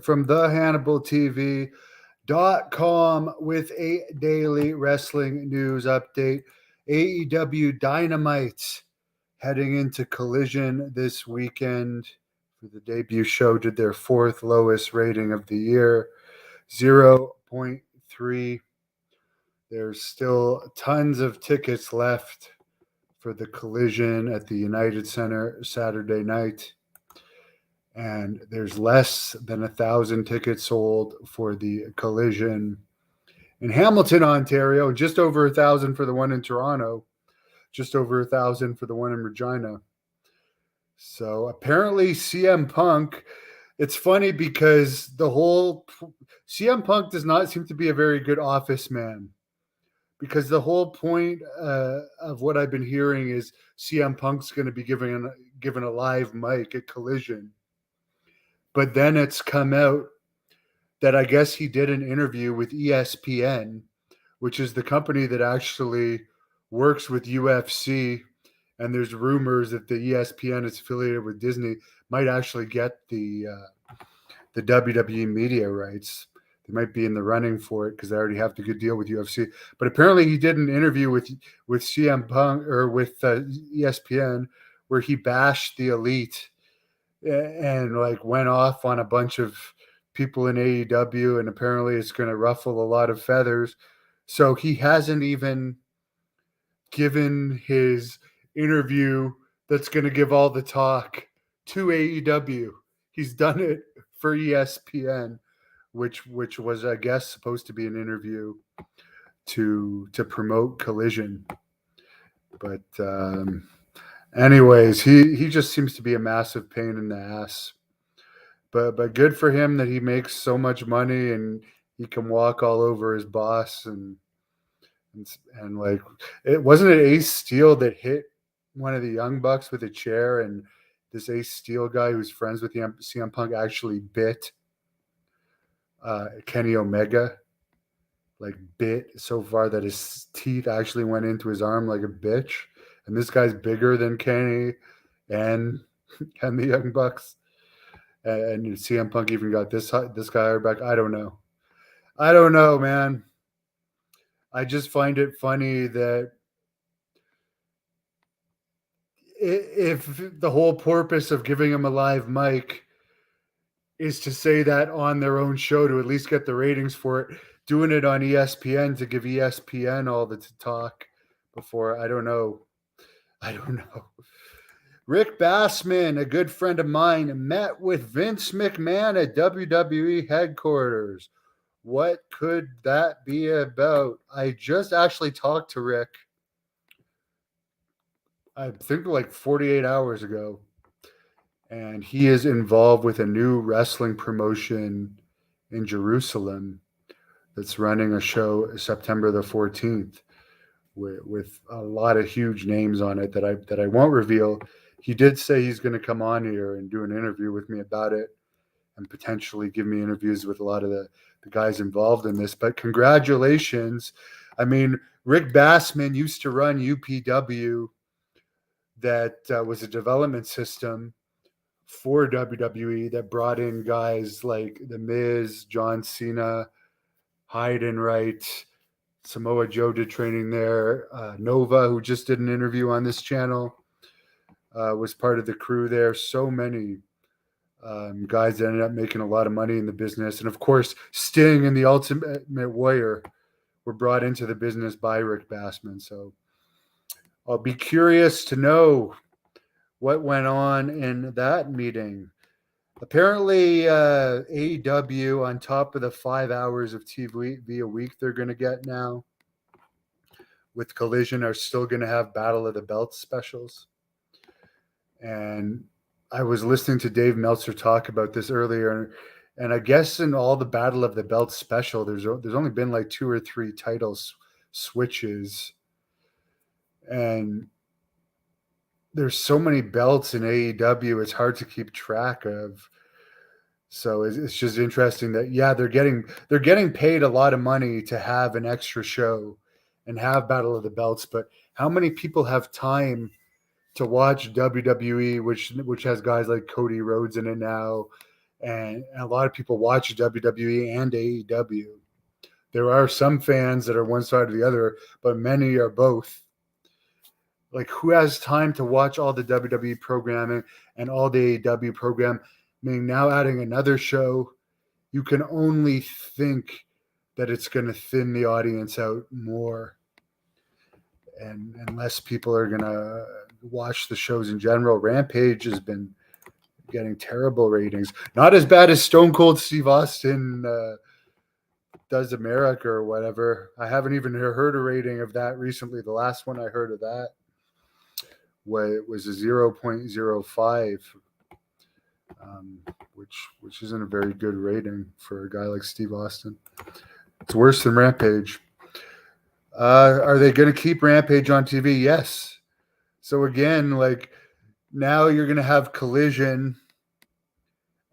from the Hannibal TV.com with a daily wrestling news update. AEW Dynamite heading into Collision this weekend for the debut show, did their fourth lowest rating of the year, 0.3. There's still tons of tickets left for the Collision at the United Center Saturday night. And there's less than 1,000 tickets sold for the Collision in Hamilton, Ontario, just over 1,000 for the one in Toronto, just over 1,000 for the one in Regina. So apparently CM Punk, it's funny because the whole CM Punk does not seem to be a very good office man, because the whole point of what I've been hearing is CM Punk's going to be given a live mic at Collision. But then it's come out that I guess he did an interview with ESPN, which is the company that actually works with UFC. And there's rumors that the ESPN is affiliated with Disney might actually get the WWE media rights. They might be in the running for it because they already have the good deal with UFC. But apparently he did an interview with CM Punk or with ESPN where he bashed the Elite and like went off on a bunch of people in AEW, and apparently it's going to ruffle a lot of feathers. So he hasn't even given his interview that's going to give all the talk to AEW. He's done it for ESPN, which was, I guess, supposed to be an interview to promote Collision. But anyways, he just seems to be a massive pain in the ass. But good for him that he makes so much money and he can walk all over his boss and like it wasn't it Ace Steel that hit one of the Young Bucks with a chair, and this Ace Steel guy who's friends with CM Punk actually bit Kenny Omega, like bit so far that his teeth actually went into his arm like a bitch. And this guy's bigger than Kenny and the Young Bucks. And CM Punk even got this guy back. I don't know, man. I just find it funny that if the whole purpose of giving him a live mic is to say that on their own show to at least get the ratings for it, doing it on ESPN to give ESPN all the talk before, I don't know. Rick Bassman, a good friend of mine, met with Vince McMahon at WWE headquarters. What could that be about? I just actually talked to Rick, I think like 48 hours ago, and he is involved with a new wrestling promotion in Jerusalem that's running a show September the 14th with a lot of huge names on it that I won't reveal. He did say he's going to come on here and do an interview with me about it and potentially give me interviews with a lot of the guys involved in this. But congratulations. I mean, Rick Bassman used to run UPW, that was a development system for WWE that brought in guys like The Miz, John Cena, Heidenreich, Samoa Joe did training there. Nova, who just did an interview on this channel, was part of the crew there. So many guys that ended up making a lot of money in the business. And of course, Sting and the Ultimate Warrior were brought into the business by Rick Bassman. So I'll be curious to know what went on in that meeting. Apparently, AEW, on top of the 5 hours of TV a week they're going to get now with Collision, are still going to have Battle of the Belts specials. And I was listening to Dave Meltzer talk about this earlier, and I guess in all the Battle of the Belts special, there's only been like 2 or 3 titles switches, and there's so many belts in AEW, it's hard to keep track of. So it's just interesting that, yeah, they're getting paid a lot of money to have an extra show and have Battle of the Belts, but how many people have time to watch WWE, which has guys like Cody Rhodes in it now, and a lot of people watch WWE and AEW. There are some fans that are one side or the other, but many are both. Like, who has time to watch all the WWE programming and all the AEW programming? Now adding another show, you can only think that it's going to thin the audience out more, and less people are going to watch the shows in general. Rampage has been getting terrible ratings. Not as bad as Stone Cold Steve Austin Does America or whatever. I haven't even heard a rating of that recently. The last one I heard of that was a 0.05, which isn't a very good rating for a guy like Steve Austin. It's worse than Rampage. Are they going to keep Rampage on TV? Yes. So again, like, now you're going to have Collision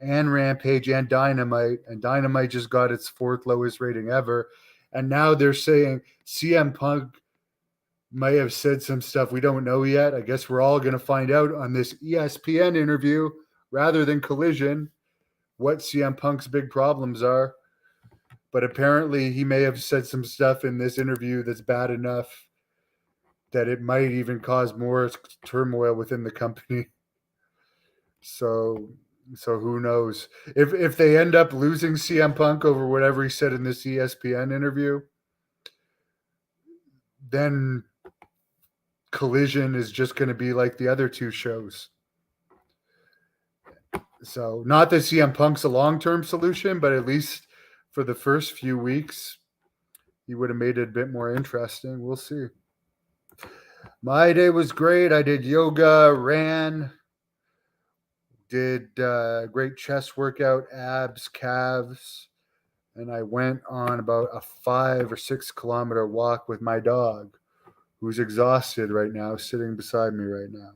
and Rampage and Dynamite just got its 4th lowest rating ever. And now they're saying CM Punk might have said some stuff we don't know yet. I guess we're all going to find out on this ESPN interview rather than Collision what CM Punk's big problems are. But apparently he may have said some stuff in this interview that's bad enough that it might even cause more turmoil within the company. So who knows? If they end up losing CM Punk over whatever he said in this ESPN interview, then Collision is just going to be like the other 2 shows. So not that CM Punk's a long-term solution, but at least for the first few weeks, he would have made it a bit more interesting. We'll see. My day was great. I did yoga, ran, did great chest workout, abs, calves, and I went on about a 5 or 6 kilometer walk with my dog, who's exhausted right now, sitting beside me right now.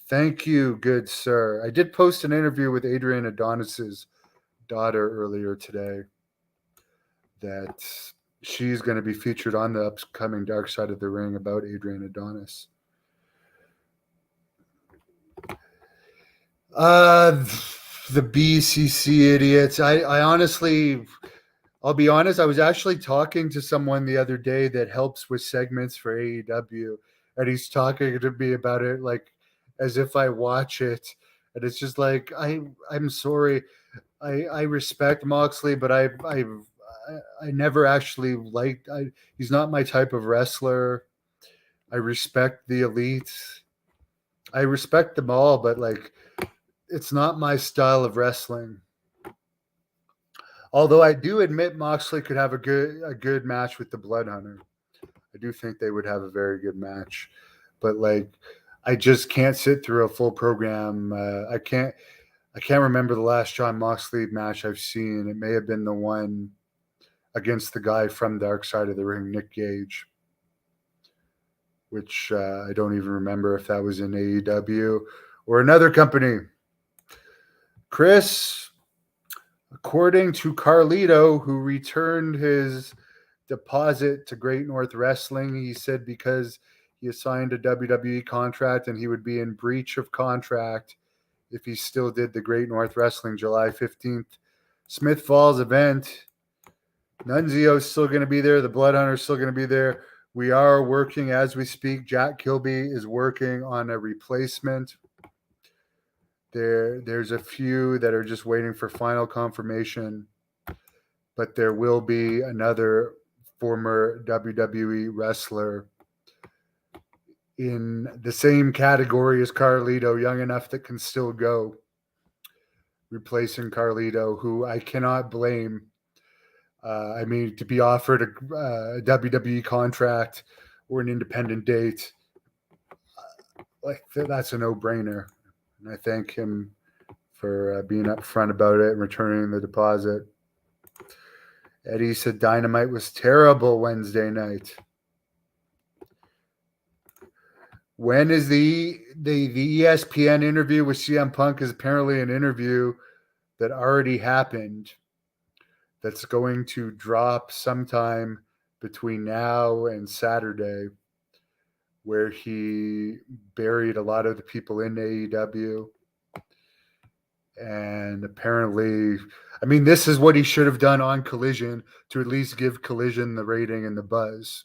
Thank you, good sir. I did post an interview with Adrian Adonis's daughter earlier today that she's going to be featured on the upcoming Dark Side of the Ring about Adrian Adonis. The BCC idiots. I honestly, I'll be honest, I was actually talking to someone the other day that helps with segments for AEW, and he's talking to me about it like as if I watch it. And it's just like, I'm sorry. I respect Moxley, but I never actually liked. He's not my type of wrestler. I respect the Elite. I respect them all, but like, it's not my style of wrestling. Although I do admit Moxley could have a good match with the Bloodhunter. I do think they would have a very good match, but like, I just can't sit through a full program. I can't remember the last Jon Moxley match I've seen. It may have been the one against the guy from Dark Side of the Ring, Nick Gage, which I don't even remember if that was in AEW or another company. Chris, according to Carlito, who returned his deposit to Great North Wrestling, he said because he assigned a WWE contract and he would be in breach of contract if he still did the Great North Wrestling July 15th Smith Falls event. Nunzio's still going to be there. The Bloodhunter's still going to be there. We are working as we speak. Jack Kilby is working on a replacement. There's a few that are just waiting for final confirmation, but there will be another former WWE wrestler in the same category as Carlito, young enough that can still go, replacing Carlito, who I cannot blame. To be offered a WWE contract or an independent date, that's a no-brainer. And I thank him for being upfront about it and returning the deposit. Eddie said Dynamite was terrible Wednesday night. When is the ESPN interview with CM Punk is apparently an interview that already happened that's going to drop sometime between now and Saturday, where he buried a lot of the people in AEW. And apparently, I mean, this is what he should have done on Collision to at least give Collision the rating and the buzz.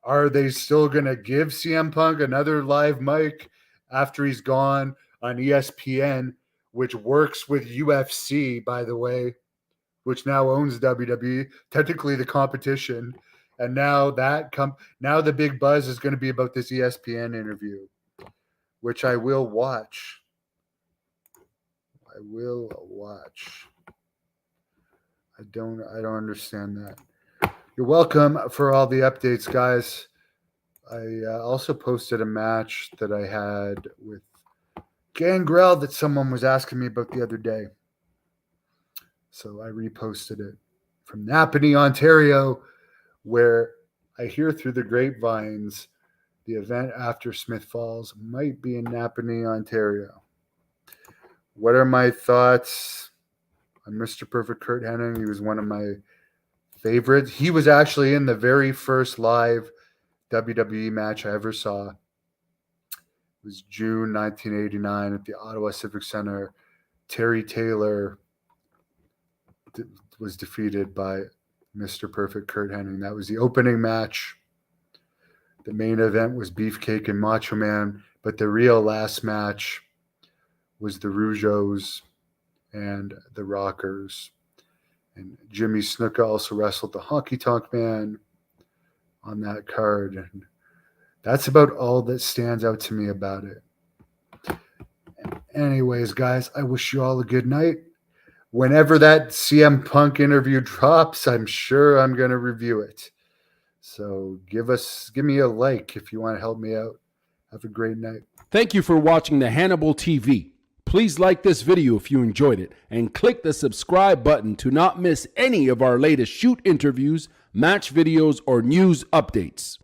Are they still going to give CM Punk another live mic after he's gone on ESPN, which works with UFC, by the way, which now owns WWE, technically the competition. And now now the big buzz is going to be about this ESPN interview, which I will watch. I will watch. I don't understand that. You're welcome for all the updates, guys. I also posted a match that I had with Gangrel that someone was asking me about the other day. So I reposted it from Napanee, Ontario, where I hear through the grapevines the event after Smith Falls might be in Napanee, Ontario. What are my thoughts on Mr. Perfect Kurt Hennig? He was one of my favorites. He was actually in the very first live WWE match I ever saw. It was June 1989 at the Ottawa Civic Center. Terry Taylor was defeated by Mr. Perfect Kurt Hennig. That was the opening match. The main event was Beefcake and Macho Man, but the real last match was the Rougeaus and the Rockers. And Jimmy Snuka also wrestled the Honky Tonk Man on that card. And that's about all that stands out to me about it. Anyways, guys, I wish you all a good night. Whenever that CM Punk interview drops, I'm sure I'm going to review it. So give me a like if you want to help me out. Have a great night. Thank you for watching the Hannibal TV. Please like this video if you enjoyed it and click the subscribe button to not miss any of our latest shoot interviews, match videos, or news updates.